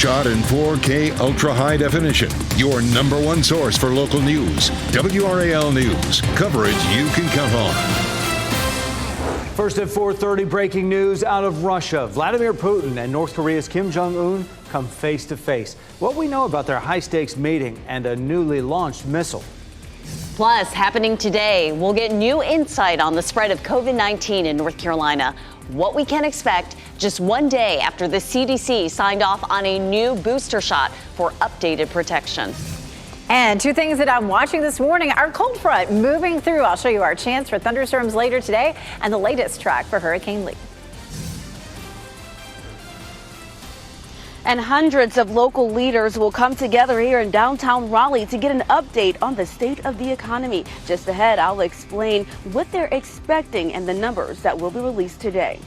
Shot in 4K ultra high definition. Your number one source for local news. WRAL News. Coverage you can count on. First at 4:30, breaking news out of Russia. Vladimir Putin and North Korea's Kim Jong-un come face to face. What we know about their high-stakes meeting and a newly launched missile. Plus, happening today, we'll get new insight on the spread of COVID-19 in North Carolina. What we can expect just one day after the CDC signed off on a new booster shot for updated protection. And two things that I'm watching this morning, our cold front moving through. I'll show you our chance for thunderstorms later today and the latest track for Hurricane Lee. And hundreds of local leaders will come together here in downtown Raleigh to get an update on the state of the economy. Just ahead, I'll explain what they're expecting and the numbers that will be released today.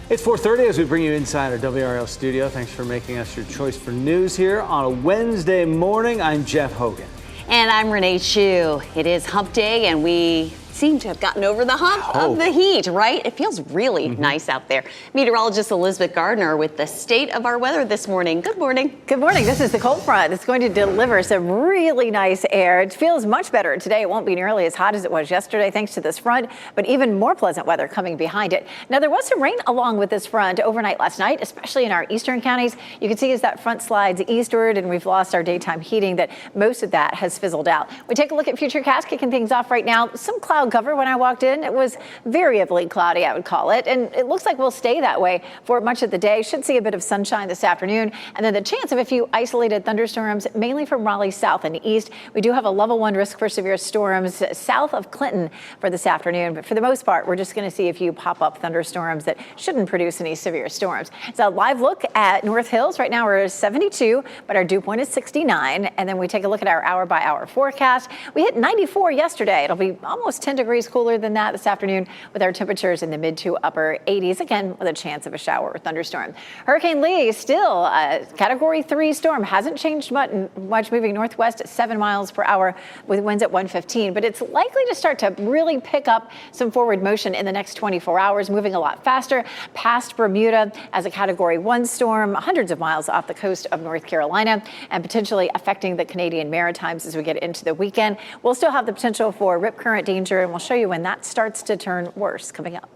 It's 4:30 as we bring you inside our WRL studio. Thanks for making us your choice for news here on a Wednesday morning. I'm Jeff Hogan. And I'm Renee Chu. It is hump day and we seem to have gotten over the hump of the heat, right? It feels really nice out there. Meteorologist Elizabeth Gardner with the state of our weather this morning. Good morning. Good morning. This is the cold front. It's going to deliver some really nice air. It feels much better today. It won't be nearly as hot as it was yesterday thanks to this front, but even more pleasant weather coming behind it. Now, there was some rain along with this front overnight last night, especially in our eastern counties. You can see as that front slides eastward and we've lost our daytime heating that most of that has fizzled out. We take a look at futurecast, kicking things off right now. Some cloud cover when I walked in. It was variably cloudy, I would call it, and it looks like we'll stay that way for much of the day. Should see a bit of sunshine this afternoon, and then the chance of a few isolated thunderstorms, mainly from Raleigh south and east. We do have a level 1 risk for severe storms south of Clinton for this afternoon, but for the most part, we're just going to see a few pop-up thunderstorms that shouldn't produce any severe storms. So a live look at North Hills. Right now we're 72, but our dew point is 69, and then we take a look at our hour-by-hour forecast. We hit 94 yesterday. It'll be almost 10 degrees cooler than that this afternoon with our temperatures in the mid to upper 80s, again with a chance of a shower or thunderstorm. Hurricane Lee is still a Category 3 storm. Hasn't changed much, moving northwest at 7 miles per hour with winds at 115, but it's likely to start to really pick up some forward motion in the next 24 hours, moving a lot faster past Bermuda as a Category 1 storm, hundreds of miles off the coast of North Carolina and potentially affecting the Canadian Maritimes as we get into the weekend. We'll still have the potential for rip current danger, and we'll show you when that starts to turn worse coming up.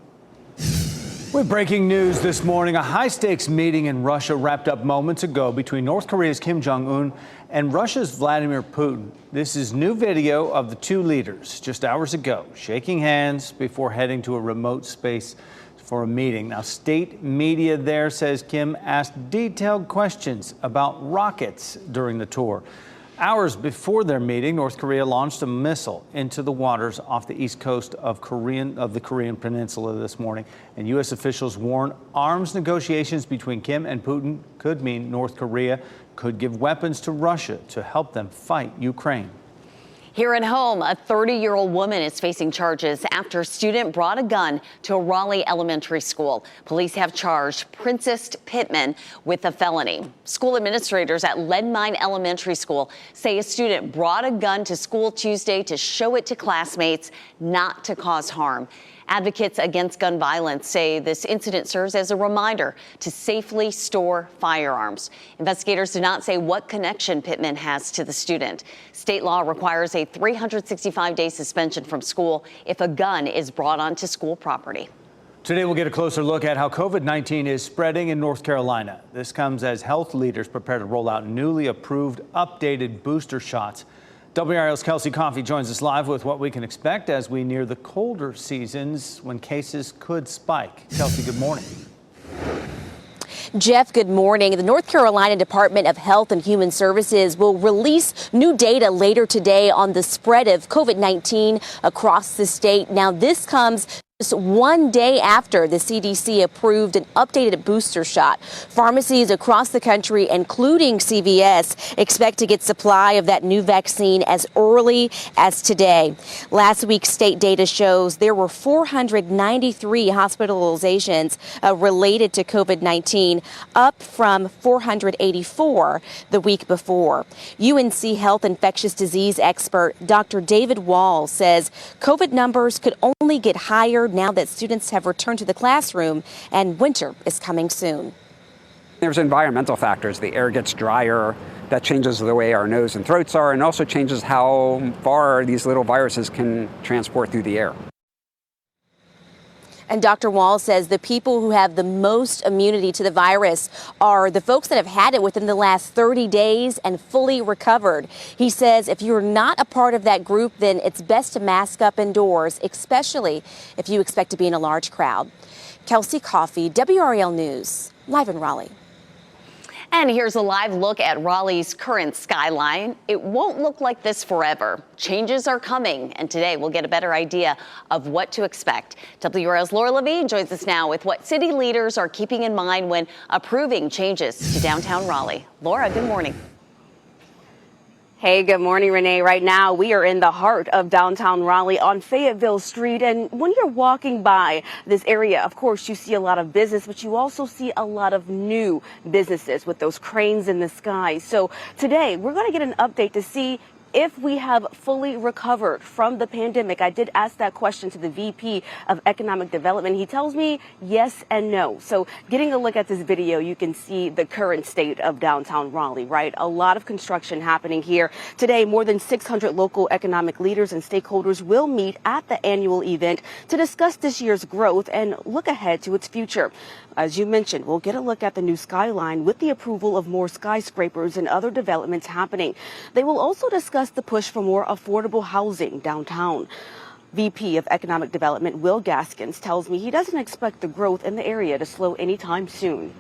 With breaking news this morning, a high-stakes meeting in Russia wrapped up moments ago between North Korea's Kim Jong-un and Russia's Vladimir Putin. This is new video of the two leaders just hours ago, shaking hands before heading to a remote space for a meeting. Now, state media there says Kim asked detailed questions about rockets during the tour. Hours before their meeting, North Korea launched a missile into the waters off the east coast of the Korean Peninsula this morning. And U.S. officials warn arms negotiations between Kim and Putin could mean North Korea could give weapons to Russia to help them fight Ukraine. Here at home, a 30-year-old woman is facing charges after a student brought a gun to a Raleigh elementary school. Police have charged Princess Pittman with a felony. School administrators at Leadmine Elementary School say a student brought a gun to school Tuesday to show it to classmates, not to cause harm. Advocates against gun violence say this incident serves as a reminder to safely store firearms. Investigators do not say what connection Pittman has to the student. State law requires a 365-day suspension from school if a gun is brought onto school property. Today, we'll get a closer look at how COVID-19 is spreading in North Carolina. This comes as health leaders prepare to roll out newly approved updated booster shots. WRAL's Kelsey Coffey joins us live with what we can expect as we near the colder seasons when cases could spike. Kelsey, good morning. Jeff, good morning. The North Carolina Department of Health and Human Services will release new data later today on the spread of COVID-19 across the state. Now, this comes just one day after the CDC approved an updated booster shot. Pharmacies across the country, including CVS, expect to get supply of that new vaccine as early as today. Last week's state data shows there were 493 hospitalizations related to COVID-19, up from 484 the week before. UNC Health infectious disease expert Dr. David Wall says COVID numbers could only get higher now that students have returned to the classroom and winter is coming soon. There's environmental factors. The air gets drier. That changes the way our nose and throats are, and also changes how far these little viruses can transport through the air. And Dr. Wall says the people who have the most immunity to the virus are the folks that have had it within the last 30 days and fully recovered. He says if you're not a part of that group, then it's best to mask up indoors, especially if you expect to be in a large crowd. Kelsey Coffey, WRAL News, live in Raleigh. And here's a live look at Raleigh's current skyline. It won't look like this forever. Changes are coming, and today we'll get a better idea of what to expect. WRAL's Laura Levine joins us now with what city leaders are keeping in mind when approving changes to downtown Raleigh. Laura, good morning. Hey, good morning, Renee. Right now, we are in the heart of downtown Raleigh on Fayetteville Street. And when you're walking by this area, of course, you see a lot of business, but you also see a lot of new businesses with those cranes in the sky. So today, we're going to get an update to see if we have fully recovered from the pandemic. I did ask that question to the VP of Economic Development. He tells me yes and no. So getting a look at this video, you can see the current state of downtown Raleigh, right? A lot of construction happening here. Today, more than 600 local economic leaders and stakeholders will meet at the annual event to discuss this year's growth and look ahead to its future. As you mentioned, we'll get a look at the new skyline with the approval of more skyscrapers and other developments happening. They will also discuss the push for more affordable housing downtown. VP of Economic Development Will Gaskins tells me he doesn't expect the growth in the area to slow anytime soon.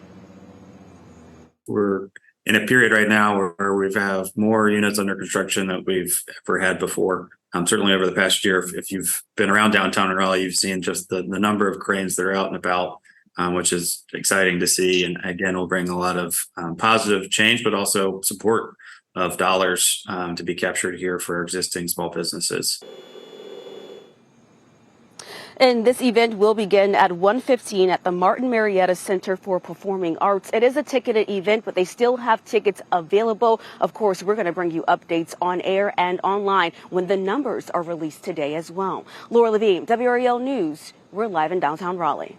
We're in a period right now where we have more units under construction than we've ever had before. Certainly over the past year, if you've been around downtown in Raleigh, you've seen just the number of cranes that are out and about. Which is exciting to see, and again will bring a lot of positive change, but also support of dollars to be captured here for existing small businesses. And this event will begin at 1:15 at the Martin Marietta Center for Performing Arts. It is a ticketed event, but they still have tickets available. Of course, we're going to bring you updates on air and online when the numbers are released today as well. Laura Levine, WRAL News. We're live in downtown Raleigh.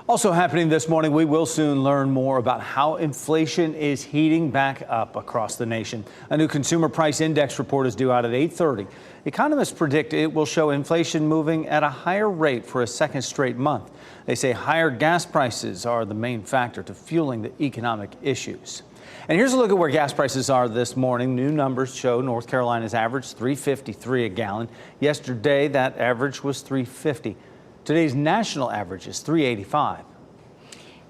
Also happening this morning, we will soon learn more about how inflation is heating back up across the nation. A new consumer price index report is due out at 8:30. Economists predict it will show inflation moving at a higher rate for a second straight month. They say higher gas prices are the main factor to fueling the economic issues. And here's a look at where gas prices are this morning. New numbers show North Carolina's average $3.53 a gallon. Yesterday, that average was $3.50. Today's national average is $3.85.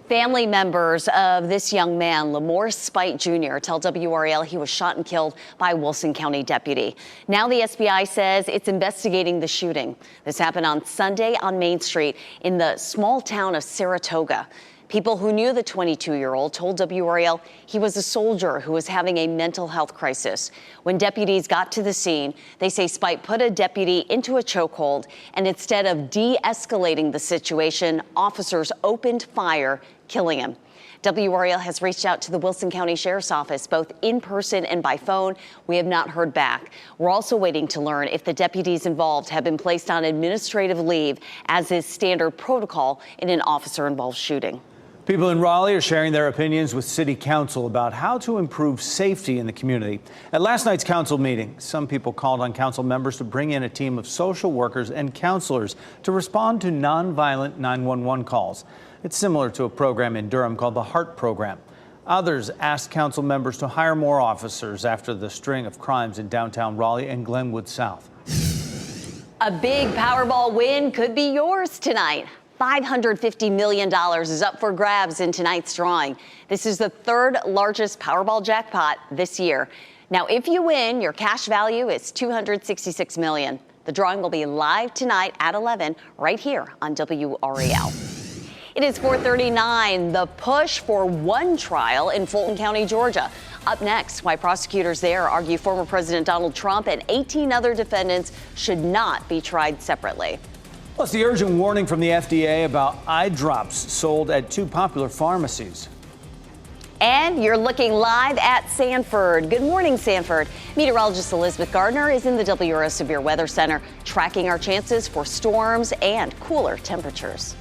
Family members of this young man, Lamore Spite Jr., tell WRAL he was shot and killed by a Wilson County deputy. Now the SBI says it's investigating the shooting. This happened on Sunday on Main Street in the small town of Saratoga. People who knew the 22-year-old told WRAL he was a soldier who was having a mental health crisis. When deputies got to the scene, they say Spite put a deputy into a chokehold, and instead of de-escalating the situation, officers opened fire, killing him. WRAL has reached out to the Wilson County Sheriff's Office, both in person and by phone. We have not heard back. We're also waiting to learn if the deputies involved have been placed on administrative leave, as is standard protocol in an officer-involved shooting. People in Raleigh are sharing their opinions with City Council about how to improve safety in the community. At last night's council meeting, some people called on council members to bring in a team of social workers and counselors to respond to nonviolent 911 calls. It's similar to a program in Durham called the HEART program. Others asked council members to hire more officers after the string of crimes in downtown Raleigh and Glenwood South. A big Powerball win could be yours tonight. $550 million is up for grabs in tonight's drawing. This is the third largest Powerball jackpot this year. Now, if you win, your cash value is $266 million. The drawing will be live tonight at 11 right here on WRAL. It is 4:39. The push for one trial in Fulton County, Georgia. Up next, why prosecutors there argue former President Donald Trump and 18 other defendants should not be tried separately. Plus, the urgent warning from the FDA about eye drops sold at two popular pharmacies. And you're looking live at Sanford. Good morning, Sanford. Meteorologist Elizabeth Gardner is in the WRAL Severe Weather Center, tracking our chances for storms and cooler temperatures.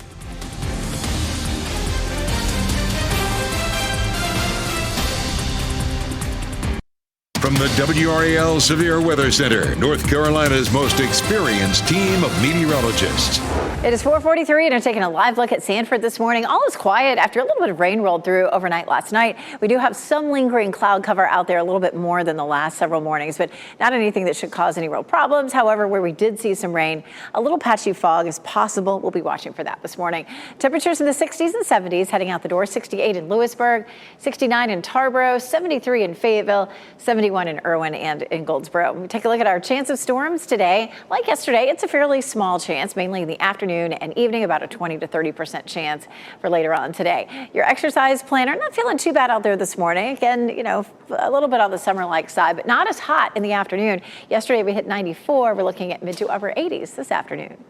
From the WRAL Severe Weather Center, North Carolina's most experienced team of meteorologists. It is 4:43 and we're taking a live look at Sanford this morning. All is quiet after a little bit of rain rolled through overnight last night. We do have some lingering cloud cover out there, a little bit more than the last several mornings, but not anything that should cause any real problems. However, where we did see some rain, a little patchy fog is possible. We'll be watching for that this morning. Temperatures in the 60s and 70s heading out the door. 68 in Lewisburg, 69 in Tarboro, 73 in Fayetteville, 71 in Irwin and in Goldsboro. We take a look at our chance of storms today. Like yesterday, it's a fairly small chance, mainly in the afternoon and evening, about a 20 to 30% chance for later on today. Your exercise planner, not feeling too bad out there this morning. Again, you know, a little bit on the summer-like side, but not as hot in the afternoon. Yesterday we hit 94. We're looking at mid to upper 80s this afternoon.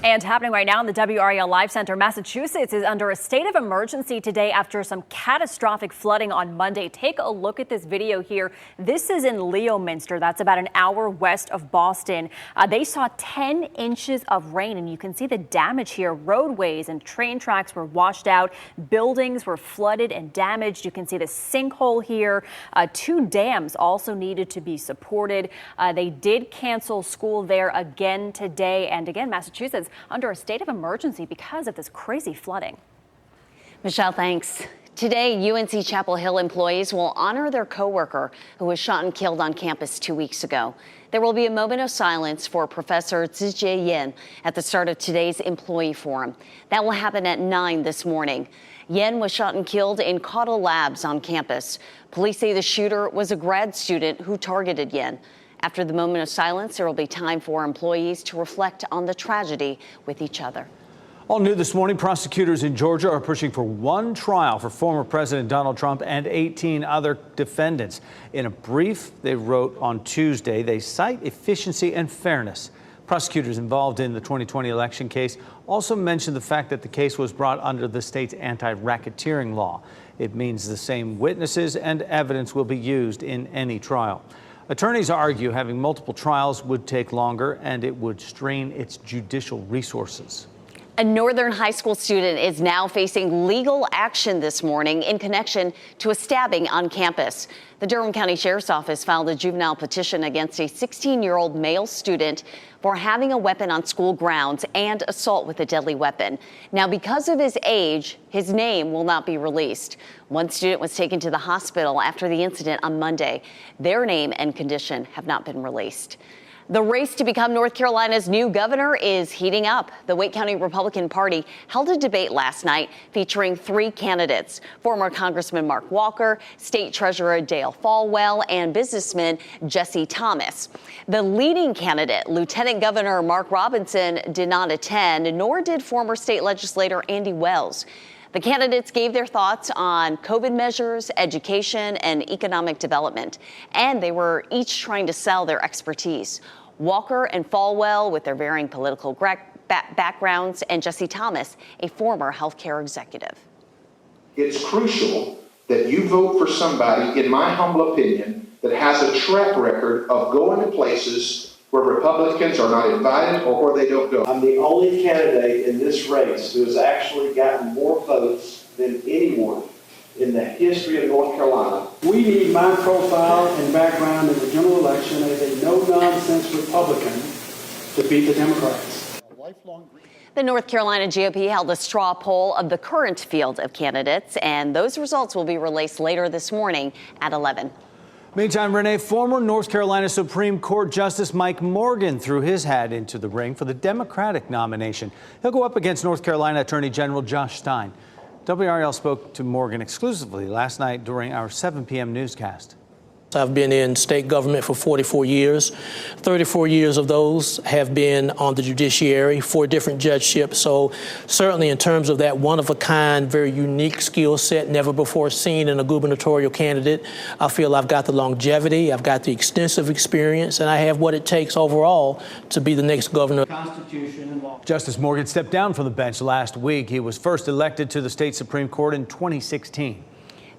And happening right now in the WRAL Live Center, Massachusetts is under a state of emergency today after some catastrophic flooding on Monday. Take a look at this video here. This is in Leominster. That's about an hour west of Boston. They saw 10 inches of rain, and you can see the damage here. Roadways and train tracks were washed out. Buildings were flooded and damaged. You can see the sinkhole here. 2 dams also needed to be supported. They did cancel school there again today. And again, Massachusetts under a state of emergency because of this crazy flooding. Michelle, thanks. Today, UNC Chapel Hill employees will honor their coworker who was shot and killed on campus 2 weeks ago. There will be a moment of silence for Professor Zijie Yin at the start of today's employee forum. That will happen at 9 this morning. Yin was shot and killed in Caudle Labs on campus. Police say the shooter was a grad student who targeted Yin. After the moment of silence, there will be time for employees to reflect on the tragedy with each other. All new this morning, prosecutors in Georgia are pushing for one trial for former President Donald Trump and 18 other defendants. In a brief they wrote on Tuesday, they cite efficiency and fairness. Prosecutors involved in the 2020 election case also mentioned the fact that the case was brought under the state's anti-racketeering law. It means the same witnesses and evidence will be used in any trial. Attorneys argue having multiple trials would take longer and it would strain its judicial resources. A Northern high school student is now facing legal action this morning in connection to a stabbing on campus. The Durham County Sheriff's Office filed a juvenile petition against a 16-year-old male student for having a weapon on school grounds and assault with a deadly weapon. Now, because of his age, his name will not be released. One student was taken to the hospital after the incident on Monday. Their name and condition have not been released. The race to become North Carolina's new governor is heating up. The Wake County Republican Party held a debate last night featuring 3 candidates: former Congressman Mark Walker, State Treasurer Dale Folwell, and businessman Jesse Thomas. The leading candidate, Lieutenant Governor Mark Robinson, did not attend, nor did former state legislator Andy Wells. The candidates gave their thoughts on COVID measures, education, and economic development, and they were each trying to sell their expertise. Walker and Folwell, with their varying political backgrounds, and Jesse Thomas, a former healthcare executive. It's crucial that you vote for somebody, in my humble opinion, that has a track record of going to places where Republicans are not invited or where they don't go. I'm the only candidate in this race who has actually gotten more votes than anyone in the history of North Carolina. We need my profile and background in the general election as a no-nonsense Republican to beat the Democrats. The North Carolina GOP held a straw poll of the current field of candidates, and those results will be released later this morning at 11. Meantime, Renee, former North Carolina Supreme Court Justice Mike Morgan threw his hat into the ring for the Democratic nomination. He'll go up against North Carolina Attorney General Josh Stein. WRAL spoke to Morgan exclusively last night during our 7 p.m. newscast. I've been in state government for 44 years. 34 years of those have been on the judiciary, 4 different judgeships. So certainly in terms of that one-of-a-kind, very unique skill set, never before seen in a gubernatorial candidate, I feel I've got the longevity, I've got the extensive experience, and I have what it takes overall to be the next governor. Constitution and law. Justice Morgan stepped down from the bench last week. He was first elected to the state Supreme Court in 2016.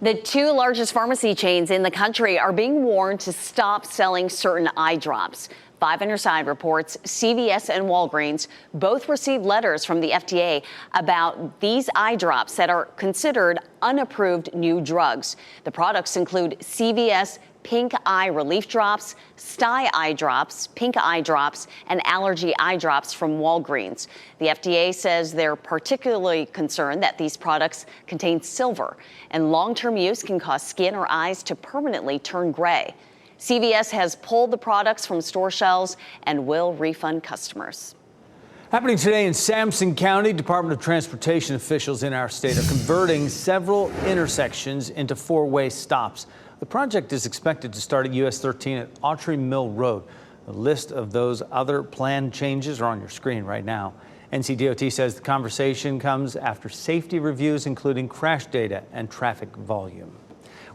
The 2 largest pharmacy chains in the country are being warned to stop selling certain eye drops. Five on Your Side reports CVS and Walgreens both received letters from the FDA about these eye drops that are considered unapproved new drugs. The products include CVS Pink Eye Relief Drops, Stye Eye Drops, Pink Eye Drops, and Allergy Eye Drops from Walgreens. The FDA says they're particularly concerned that these products contain silver, and long-term use can cause skin or eyes to permanently turn gray. CVS has pulled the products from store shelves and will refund customers. Happening today in Sampson County, Department of Transportation officials in our state are converting several intersections into four-way stops. The project is expected to start at US 13 at Autry Mill Road. The list of those other planned changes are on your screen right now. NCDOT says the conversation comes after safety reviews, including crash data and traffic volume.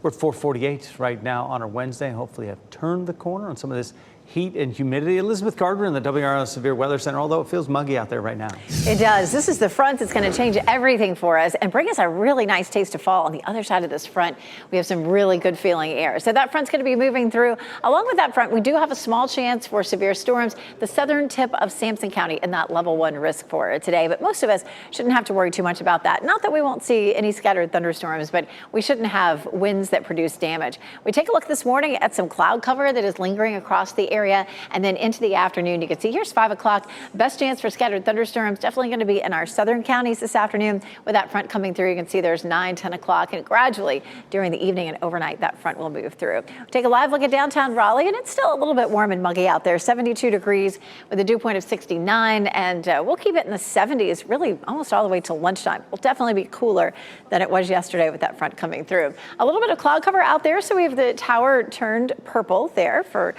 We're at 4:48 right now on our Wednesday. Hopefully have turned the corner on some of this heat and humidity. Elizabeth Gardner in the WRAL Severe Weather Center, although it feels muggy out there right now. It does. This is the front that's going to change everything for us and bring us a really nice taste of fall. On the other side of this front, we have some really good feeling air. So that front's going to be moving through. Along with that front, we do have a small chance for severe storms, the southern tip of Sampson County, and that level 1 risk for it today. But most of us shouldn't have to worry too much about that. Not that we won't see any scattered thunderstorms, but we shouldn't have winds that produce damage. We take a look this morning at some cloud cover that is lingering across the area, and then into the afternoon, you can see here's 5 o'clock. Best chance for scattered thunderstorms definitely going to be in our southern counties this afternoon. With that front coming through, you can see there's 9, 10 o'clock, and gradually during the evening and overnight, that front will move through. Take a live look at downtown Raleigh, and it's still a little bit warm and muggy out there. 72 degrees with a dew point of 69, and we'll keep it in the 70s really almost all the way till lunchtime. We'll definitely be cooler than it was yesterday with that front coming through. A little bit of cloud cover out there, so we have the tower turned purple there for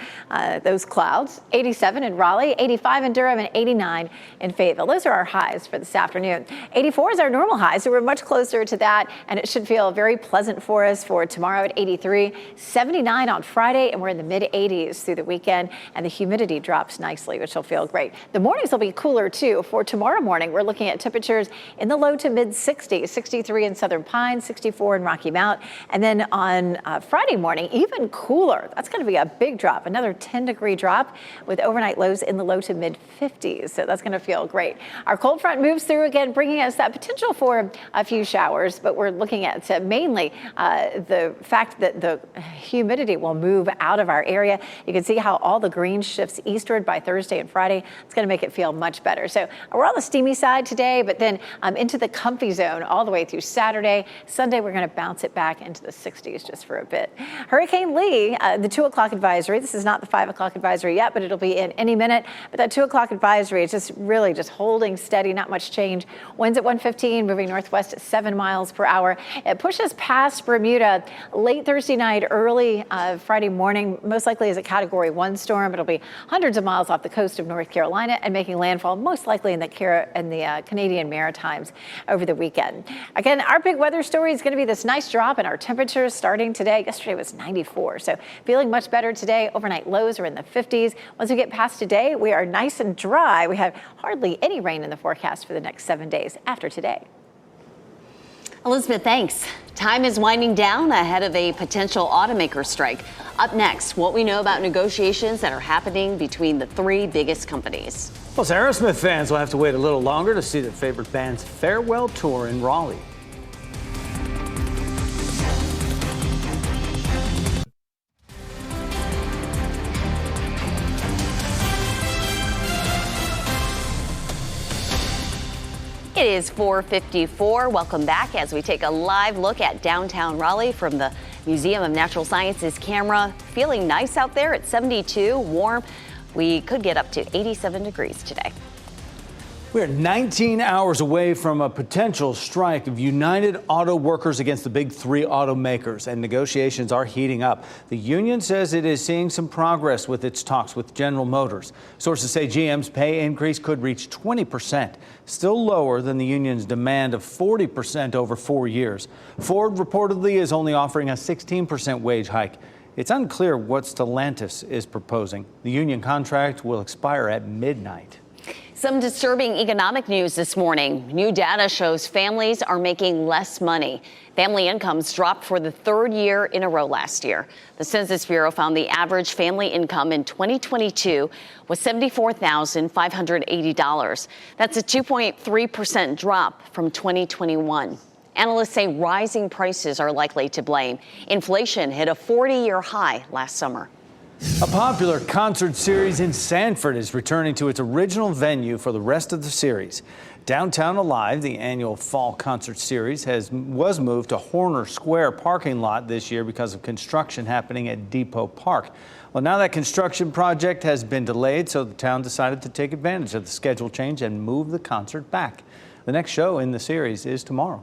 those clouds. 87 in Raleigh, 85 in Durham, and 89 in Fayetteville. Those are our highs for this afternoon. 84 is our normal high, so we're much closer to that, and it should feel very pleasant for us for tomorrow at 83, 79 on Friday, and we're in the mid-80s through the weekend, and the humidity drops nicely, which will feel great. The mornings will be cooler, too. For tomorrow morning, we're looking at temperatures in the low to mid-60s, 63 in Southern Pines, 64 in Rocky Mount, and then on Friday morning, even cooler. That's going to be a big drop, another 10-degree drop, with overnight lows in the low to mid 50s. So that's going to feel great. Our cold front moves through again, bringing us that potential for a few showers, but we're looking at mainly the fact that the humidity will move out of our area. You can see how all the green shifts eastward by Thursday and Friday. It's going to make it feel much better. So we're on the steamy side today, but then into the comfy zone all the way through Saturday. Sunday, we're going to bounce it back into the 60s just for a bit. Hurricane Lee, the 2 o'clock advisory. This is not the 5 o'clock advisory yet, but it'll be in any minute. But that 2 o'clock advisory is just really just holding steady, not much change. Winds at 115, moving northwest at 7 miles per hour. It pushes past Bermuda late Thursday night, early Friday morning, most likely as a Category 1 storm. It'll be hundreds of miles off the coast of North Carolina and making landfall most likely in the Canadian Maritimes over the weekend. Again, our big weather story is going to be this nice drop in our temperatures starting today. Yesterday was 94, so feeling much better today. Overnight lows are in the 50s. Once we get past today, we are nice and dry. We have hardly any rain in the forecast for the next 7 days after today. Elizabeth, thanks. Time is winding down ahead of a potential automaker strike. Up next, what we know about negotiations that are happening between the 3 biggest companies. Plus, Aerosmith fans will have to wait a little longer to see their favorite band's farewell tour in Raleigh. It is 4:54. Welcome back as we take a live look at downtown Raleigh from the Museum of Natural Sciences camera. Feeling nice out there at 72, warm. We could get up to 87 degrees today. We're 19 hours away from a potential strike of United Auto Workers against the big 3 automakers, and negotiations are heating up. The union says it is seeing some progress with its talks with General Motors. Sources say GM's pay increase could reach 20%, still lower than the union's demand of 40% over 4 years. Ford reportedly is only offering a 16% wage hike. It's unclear what Stellantis is proposing. The union contract will expire at midnight. Some disturbing economic news this morning. New data shows families are making less money. Family incomes dropped for the third year in a row last year. The Census Bureau found the average family income in 2022 was $74,580. That's a 2.3% drop from 2021. Analysts say rising prices are likely to blame. Inflation hit a 40-year high last summer. A popular concert series in Sanford is returning to its original venue for the rest of the series. Downtown Alive, the annual fall concert series, was moved to Horner Square parking lot this year because of construction happening at Depot Park. Well, now that construction project has been delayed, so the town decided to take advantage of the schedule change and move the concert back. The next show in the series is tomorrow.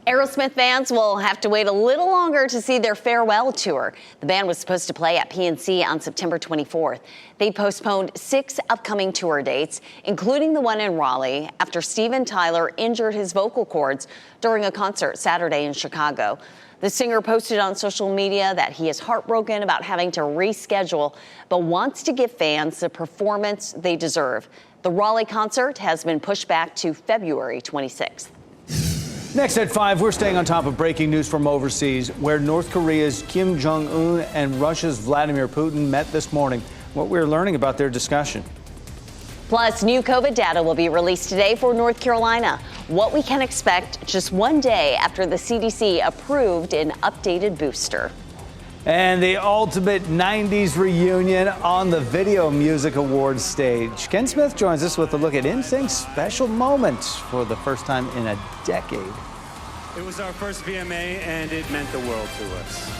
Aerosmith fans will have to wait a little longer to see their farewell tour. The band was supposed to play at PNC on September 24th. They postponed 6 upcoming tour dates, including the one in Raleigh, after Steven Tyler injured his vocal cords during a concert Saturday in Chicago. The singer posted on social media that he is heartbroken about having to reschedule, but wants to give fans the performance they deserve. The Raleigh concert has been pushed back to February 26th. Next at 5, we're staying on top of breaking news from overseas, where North Korea's Kim Jong-un and Russia's Vladimir Putin met this morning. What we're learning about their discussion. Plus, new COVID data will be released today for North Carolina. What we can expect just one day after the CDC approved an updated booster. And the ultimate 90s reunion on the Video Music Awards stage. Ken Smith joins us with a look at NSYNC's special moments for the first time in a decade. It was our first VMA, and it meant the world to us.